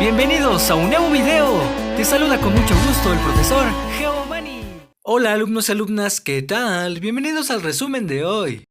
Bienvenidos a un nuevo video. Te saluda con mucho gusto el profesor Geomani. Hola alumnos y alumnas, ¿qué tal? Bienvenidos al resumen de hoy.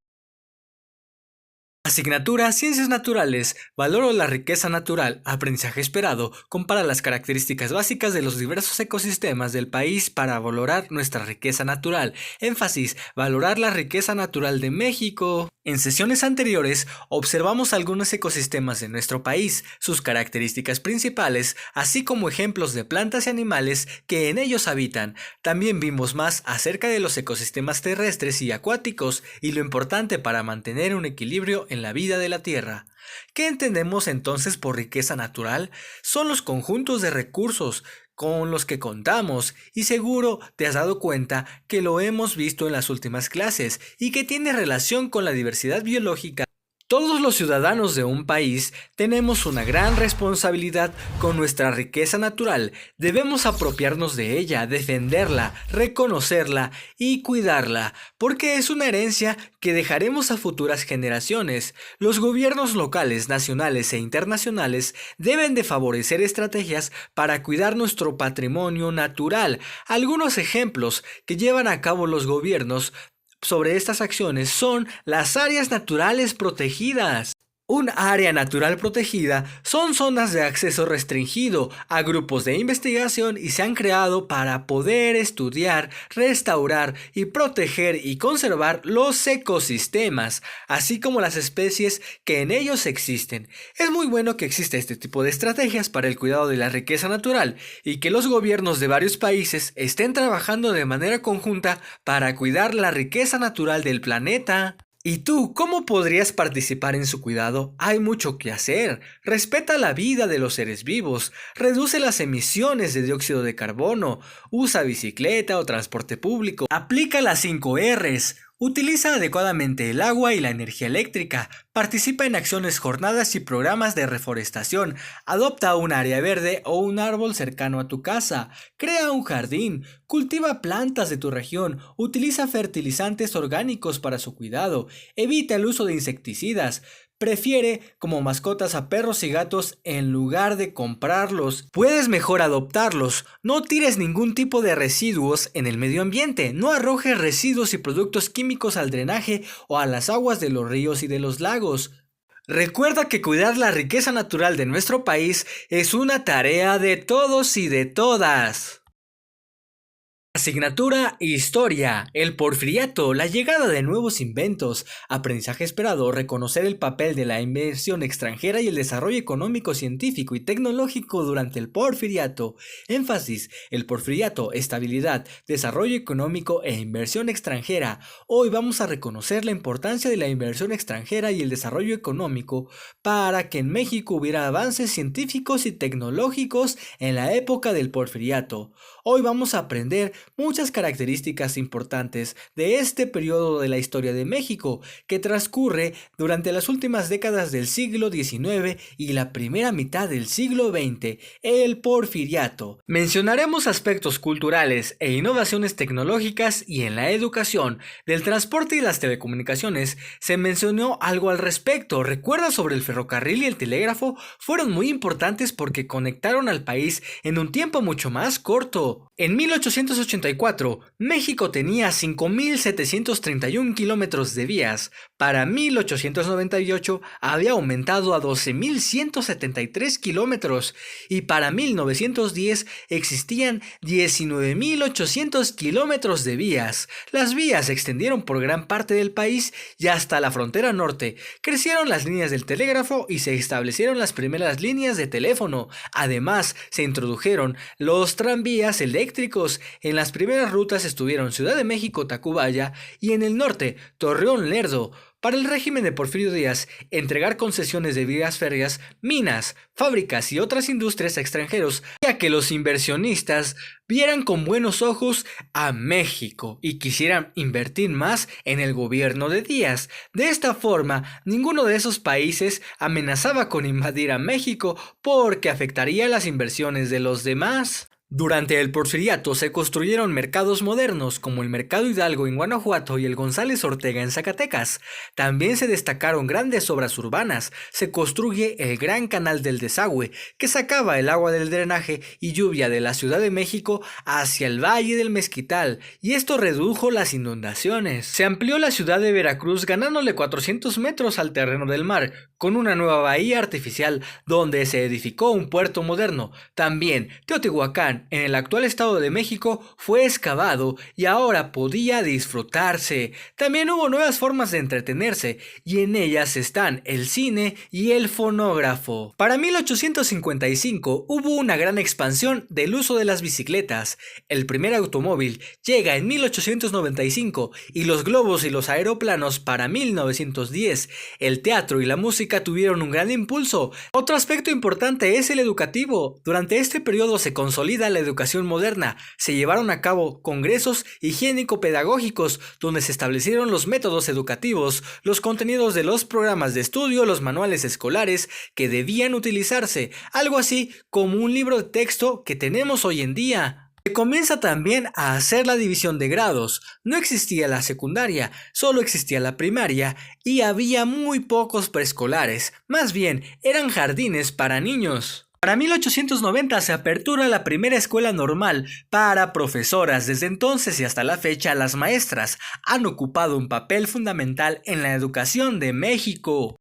Asignatura Ciencias Naturales. Valoro la riqueza natural. Aprendizaje esperado. Compara las características básicas de los diversos ecosistemas del país para valorar nuestra riqueza natural. Énfasis: valorar la riqueza natural de México. En sesiones anteriores observamos algunos ecosistemas de nuestro país, sus características principales, así como ejemplos de plantas y animales que en ellos habitan. También vimos más acerca de los ecosistemas terrestres y acuáticos y lo importante para mantener un equilibrio en la vida de la Tierra. ¿Qué entendemos entonces por riqueza natural? Son los conjuntos de recursos con los que contamos, y seguro te has dado cuenta que lo hemos visto en las últimas clases y que tiene relación con la diversidad biológica. Todos los ciudadanos de un país tenemos una gran responsabilidad con nuestra riqueza natural. Debemos apropiarnos de ella, defenderla, reconocerla y cuidarla, porque es una herencia que dejaremos a futuras generaciones. Los gobiernos locales, nacionales e internacionales deben de favorecer estrategias para cuidar nuestro patrimonio natural. Algunos ejemplos que llevan a cabo los gobiernos sobre estas acciones son las áreas naturales protegidas. Un área natural protegida son zonas de acceso restringido a grupos de investigación y se han creado para poder estudiar, restaurar y proteger y conservar los ecosistemas, así como las especies que en ellos existen. Es muy bueno que exista este tipo de estrategias para el cuidado de la riqueza natural y que los gobiernos de varios países estén trabajando de manera conjunta para cuidar la riqueza natural del planeta. ¿Y tú cómo podrías participar en su cuidado? Hay mucho que hacer. Respeta la vida de los seres vivos, reduce las emisiones de dióxido de carbono, usa bicicleta o transporte público, aplica las 5 Rs. Utiliza adecuadamente el agua y la energía eléctrica, participa en acciones, jornadas y programas de reforestación, adopta un área verde o un árbol cercano a tu casa, crea un jardín, cultiva plantas de tu región, utiliza fertilizantes orgánicos para su cuidado, evita el uso de insecticidas, prefiere como mascotas a perros y gatos en lugar de comprarlos. Puedes mejor adoptarlos. No tires ningún tipo de residuos en el medio ambiente. No arrojes residuos y productos químicos al drenaje o a las aguas de los ríos y de los lagos. Recuerda que cuidar la riqueza natural de nuestro país es una tarea de todos y de todas. Asignatura Historia. El Porfiriato, la llegada de nuevos inventos, aprendizaje esperado, reconocer el papel de la inversión extranjera y el desarrollo económico, científico y tecnológico durante el Porfiriato. Énfasis: el Porfiriato, estabilidad, desarrollo económico e inversión extranjera. Hoy vamos a reconocer la importancia de la inversión extranjera y el desarrollo económico para que en México hubiera avances científicos y tecnológicos en la época del Porfiriato. Hoy vamos a aprender muchas características importantes de este periodo de la historia de México, que transcurre durante las últimas décadas del siglo XIX y la primera mitad del siglo XX, el Porfiriato. Mencionaremos aspectos culturales e innovaciones tecnológicas, y en la educación, del transporte y las telecomunicaciones se mencionó algo al respecto. ¿Recuerdas sobre el ferrocarril y el telégrafo? Fueron muy importantes porque conectaron al país en un tiempo mucho más corto. En 1884, México tenía 5.731 kilómetros de vías. Para 1898 había aumentado a 12.173 kilómetros y para 1910 existían 19.800 kilómetros de vías. Las vías se extendieron por gran parte del país y hasta la frontera norte. Crecieron las líneas del telégrafo y se establecieron las primeras líneas de teléfono. Además, se introdujeron los tranvías eléctricos. En las primeras rutas estuvieron Ciudad de México, Tacubaya, y en el norte, Torreón, Lerdo. Para el régimen de Porfirio Díaz, entregar concesiones de vías férreas, minas, fábricas y otras industrias a extranjeros, ya que los inversionistas vieran con buenos ojos a México y quisieran invertir más en el gobierno de Díaz. De esta forma, ninguno de esos países amenazaba con invadir a México porque afectaría las inversiones de los demás. Durante el Porfiriato se construyeron mercados modernos como el Mercado Hidalgo en Guanajuato y el González Ortega en Zacatecas. También se destacaron grandes obras urbanas. Se construye el Gran Canal del Desagüe, que sacaba el agua del drenaje y lluvia de la Ciudad de México hacia el Valle del Mezquital, y esto redujo las inundaciones. Se amplió la ciudad de Veracruz ganándole 400 metros al terreno del mar, con una nueva bahía artificial donde se edificó un puerto moderno. También Teotihuacán, en el actual Estado de México, fue excavado y ahora podía disfrutarse. También hubo nuevas formas de entretenerse y en ellas están el cine y el fonógrafo. Para 1855 hubo una gran expansión del uso de las bicicletas. El primer automóvil llega en 1895 y los globos y los aeroplanos para 1910. El teatro y la música tuvieron un gran impulso. Otro aspecto importante es el educativo. Durante este periodo se consolida la educación moderna. Se llevaron a cabo congresos higiénico-pedagógicos donde se establecieron los métodos educativos, los contenidos de los programas de estudio, los manuales escolares que debían utilizarse, algo así como un libro de texto que tenemos hoy en día. Se comienza también a hacer la división de grados. No existía la secundaria, solo existía la primaria y había muy pocos preescolares, más bien eran jardines para niños. Para 1890 se apertura la primera escuela normal para profesoras. Desde entonces y hasta la fecha, las maestras han ocupado un papel fundamental en la educación de México.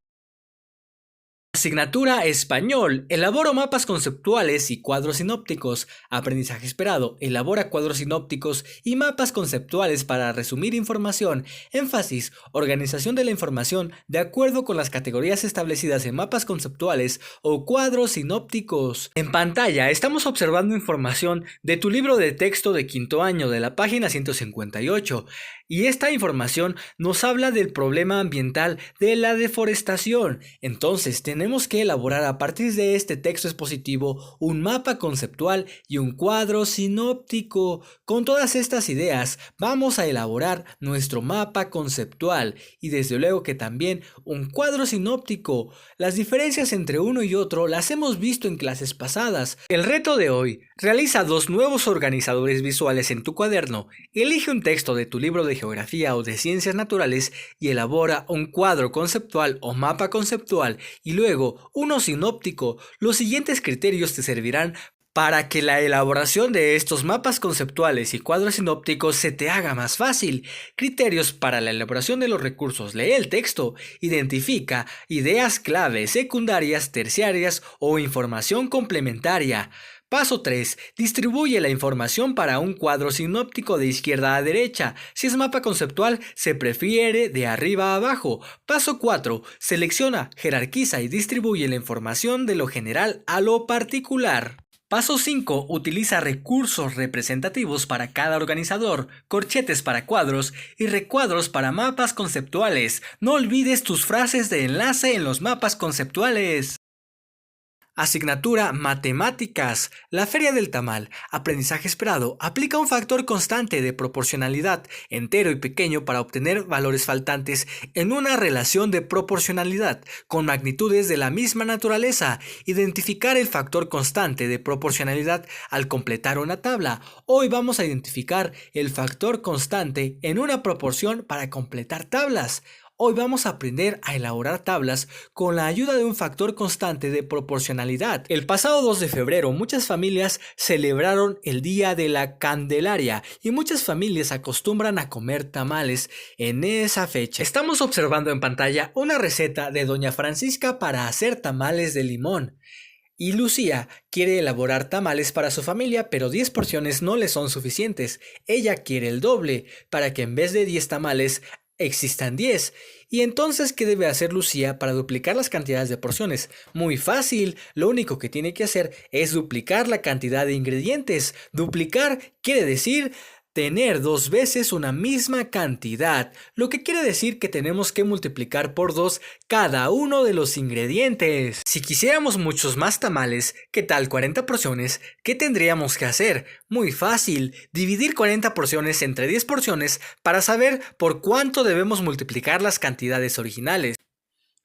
Asignatura Español. Elaboro mapas conceptuales y cuadros sinópticos. Aprendizaje esperado. Elabora cuadros sinópticos y mapas conceptuales para resumir información. Énfasis. Organización de la información de acuerdo con las categorías establecidas en mapas conceptuales o cuadros sinópticos. En pantalla estamos observando información de tu libro de texto de quinto año de la página 158. Y esta información nos habla del problema ambiental de la deforestación. Entonces tenemos que elaborar a partir de este texto expositivo un mapa conceptual y un cuadro sinóptico. Con todas estas ideas vamos a elaborar nuestro mapa conceptual y desde luego que también un cuadro sinóptico. Las diferencias entre uno y otro las hemos visto en clases pasadas. El reto de hoy: realiza 2 nuevos organizadores visuales en tu cuaderno. Elige un texto de tu libro de geografía o de ciencias naturales y elabora un cuadro conceptual o mapa conceptual y luego uno sinóptico. Los siguientes criterios te servirán para que la elaboración de estos mapas conceptuales y cuadros sinópticos se te haga más fácil. Criterios para la elaboración de los recursos: lee el texto, identifica ideas clave, secundarias, terciarias o información complementaria. Paso 3. Distribuye la información para un cuadro sinóptico de izquierda a derecha. Si es mapa conceptual, se prefiere de arriba a abajo. Paso 4. Selecciona, jerarquiza y distribuye la información de lo general a lo particular. Paso 5. Utiliza recursos representativos para cada organizador, corchetes para cuadros y recuadros para mapas conceptuales. No olvides tus frases de enlace en los mapas conceptuales. Asignatura Matemáticas. La feria del tamal. Aprendizaje esperado. Aplica un factor constante de proporcionalidad, entero y pequeño, para obtener valores faltantes en una relación de proporcionalidad con magnitudes de la misma naturaleza. Identificar el factor constante de proporcionalidad al completar una tabla. Hoy vamos a identificar el factor constante en una proporción para completar tablas. Hoy vamos a aprender a elaborar tablas con la ayuda de un factor constante de proporcionalidad. El pasado 2 de febrero muchas familias celebraron el Día de la Candelaria y muchas familias acostumbran a comer tamales en esa fecha. Estamos observando en pantalla una receta de Doña Francisca para hacer tamales de limón. Y Lucía quiere elaborar tamales para su familia, pero 10 porciones no le son suficientes. Ella quiere el doble para que en vez de 10 tamales existan 10. ¿Y entonces qué debe hacer Lucía para duplicar las cantidades de porciones? Muy fácil, lo único que tiene que hacer es duplicar la cantidad de ingredientes. Duplicar quiere decir tener 2 veces una misma cantidad, lo que quiere decir que tenemos que multiplicar por 2 cada uno de los ingredientes. Si quisiéramos muchos más tamales, ¿qué tal 40 porciones? ¿Qué tendríamos que hacer? Muy fácil, dividir 40 porciones entre 10 porciones para saber por cuánto debemos multiplicar las cantidades originales.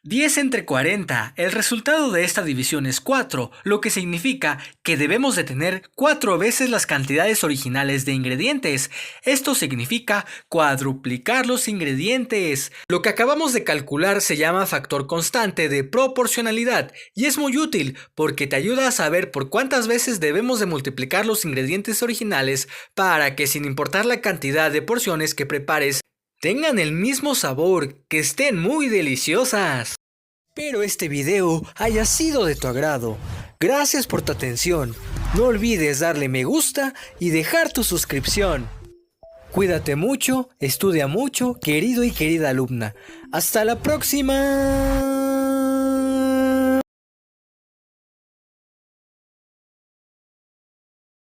10 entre 40. El resultado de esta división es 4, lo que significa que debemos de tener 4 veces las cantidades originales de ingredientes. Esto significa cuadruplicar los ingredientes. Lo que acabamos de calcular se llama factor constante de proporcionalidad y es muy útil porque te ayuda a saber por cuántas veces debemos de multiplicar los ingredientes originales para que, sin importar la cantidad de porciones que prepares, tengan el mismo sabor, que estén muy deliciosas. Espero este video haya sido de tu agrado. Gracias por tu atención. No olvides darle me gusta y dejar tu suscripción. Cuídate mucho, estudia mucho, querido y querida alumna. ¡Hasta la próxima!